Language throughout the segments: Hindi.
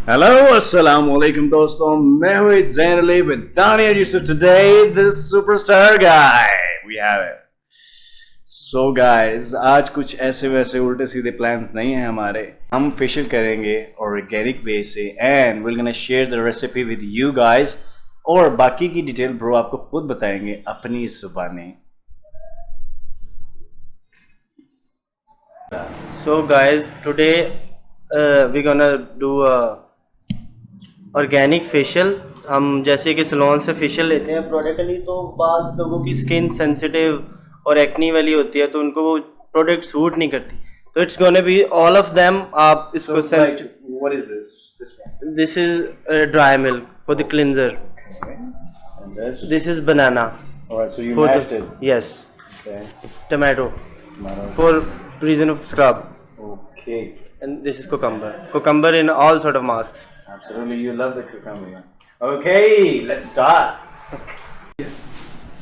Hello, assalamu alaikum दोस्तों, मैं हूँ Zain Ali with Danny Salon. So today, this superstar guy, we have it. So guys, आज कुछ ऐसे वैसे उल्टे सीधे plans नहीं हैं हमारे. हम फेशियल करेंगे organic way से and we're gonna share the recipe with you guys. और बाकी की डिटेल ब्रो आपको खुद बताएंगे अपनी ज़ुबानी. So guys, today we're gonna do a organic facial. हम जैसे कि सलोन से फेशियल लेते हैं प्रोडक्टली, तो बाज़ लोगों की स्किन सेंसिटिव और एक्नी वाली होती है, तो उनको वो प्रोडक्ट सूट नहीं करती. तो it's gonna be all of them. आप इसको sensitive. What is this? This one. This is dry milk for the cleanser. And this? This is banana. Alright, so you for mashed it. Yes. Okay. Tomato Tomato. for reason of scrub. Okay. And this is cucumber in all sort of masks. Absolutely, you love the cucumber. Okay, let's start.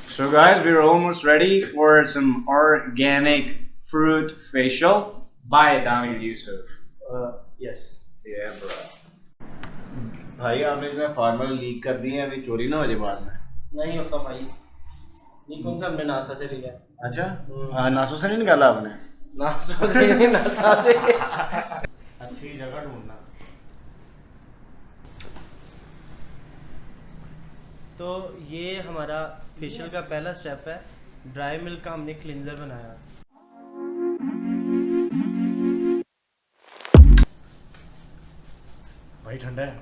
So guys, we're almost ready for some organic fruit facial by Danny Salon. Yes. Yeah, bro. भाई आपने इसमें फार्मल लीक कर दिए हैं, अभी चोरी ना हो जाए बाद में. नहीं होता भाई. ये कौन सा हमने नासा से लिया? अच्छा, नासों से नहीं निकाला आपने? नासा से नहीं, नासा से. अच्छी जगह ढूंढना. तो ये हमारा फेशियल का पहला स्टेप है. ड्राई मिल्क का हमने क्लिंजर बनाया. भाई ठंडा है.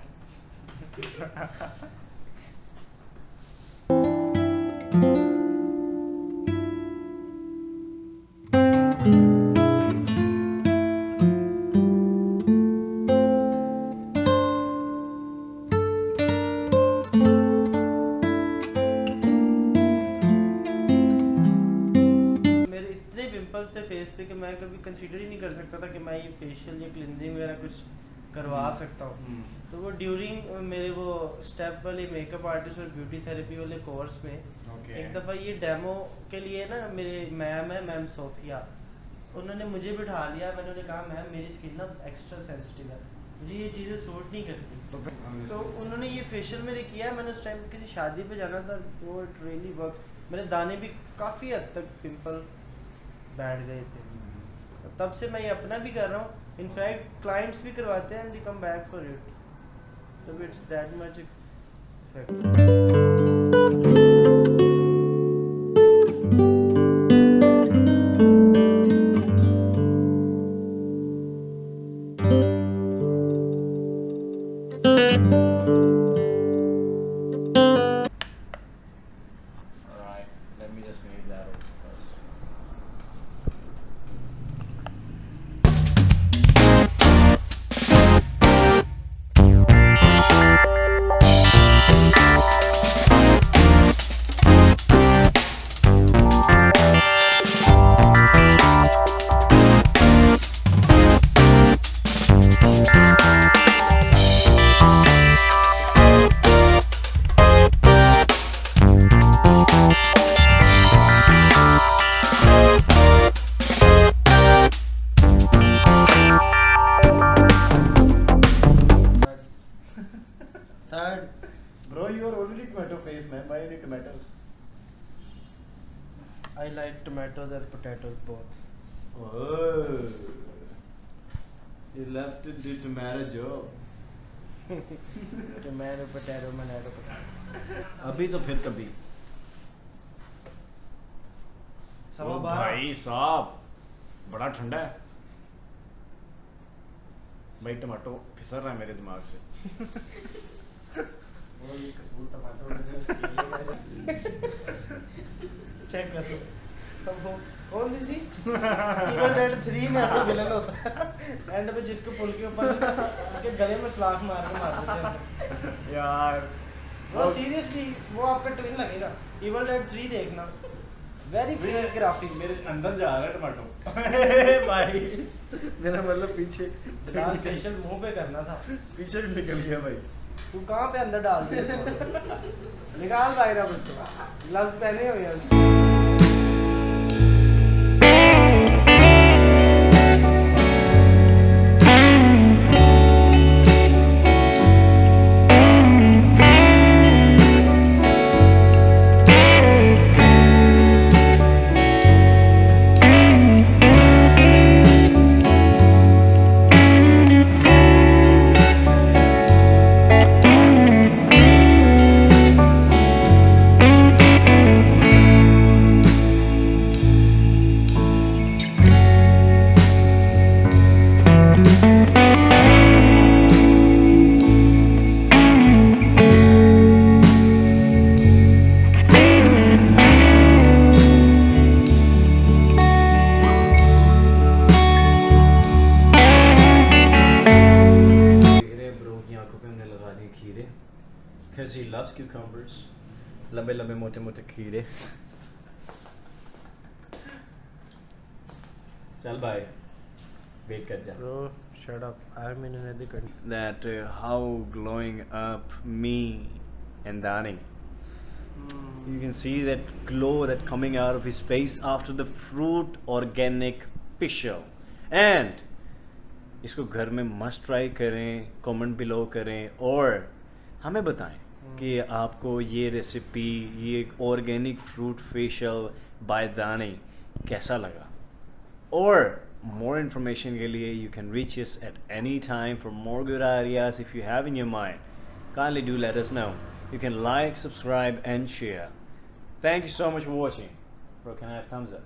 फेस पे कि मैं कभी कंसीडर ही नहीं कर सकता था कि मैं ये फेशियल या क्लिनजिंग वगैरह कुछ करवा सकता हूँ. तो वो ड्यूरिंग मेरे वो स्टेप वाले मेकअप आर्टिस्ट और ब्यूटी थेरेपी वाले कोर्स में एक दफ़ा ये डेमो के लिए ना, मेरे मैम है, मैम सोफिया, उन्होंने मुझे बिठा लिया. मैंने उन्हें कहा मैम मेरी स्किन ना एक्स्ट्रा सेंसिटिव है, मुझे ये चीज़ें सूट नहीं करती. तो उन्होंने ये फेशियल मेरे किया. मैंने उस टाइम किसी शादी पे जाना था, वो इट रियली वर्क. मेरे दाने भी काफ़ी हद तक पिंपल बैठ गए थे. तब से मैं ये अपना भी कर रहा हूँ. इनफैक्ट क्लाइंट्स भी करवाते हैं, दे कम बैक फॉर इट. तो it's that much effective. Bro, you are already tomato face, man. Why are you tomatoes? I like tomatoes and potatoes both. Oh, you love to do tomato joke. Tomato, potato, potato. अभी तो फिर कभी. भाई साहब बड़ा ठंडा है भाई. टमाटो फिसल रहा है मेरे दिमाग से. चेक कर लो. कौन सी थी? इवल डेड 3 में ऐसा विलन होता है एंड पे जिसको पुल के ऊपर के गले में सलाख मार देते हैं यार. वो सीरियसली वो आपका ट्विन लगेगा. इवल डेड 3 देखना. Very fake graphic. मेरे अंदर जा रहा है टमाटो. भाई मेरा मतलब पीछे फेशियल मुंह पे करना था, पीछे भी निकल गया भाई. तू कहाँ पे अंदर डाल दिया? निकाल भाई रहा उसको. ग्लव्स पहने हुए हैं उसने. cucumbers, लंबे लंबे मोटे मोटे खीरे. चल भाई, wait कर जा. Bro, shut up. I'm in another country. That how glowing up me and Danny. You can see that glow that coming out of his face after the fruit organic facial. And इसको घर में मस्ट ट्राई करें, कमेंट बिलो करें और हमें बताएं कि आपको ये रेसिपी, ये ऑर्गेनिक फ्रूट फेशियल बाय दानी कैसा लगा. और more information के लिए you can reach us at any time for more good ideas if you have in your mind. Kindly do let us know. You can like, subscribe and share. Thank you so much for watching. Bro, can I have thumbs up?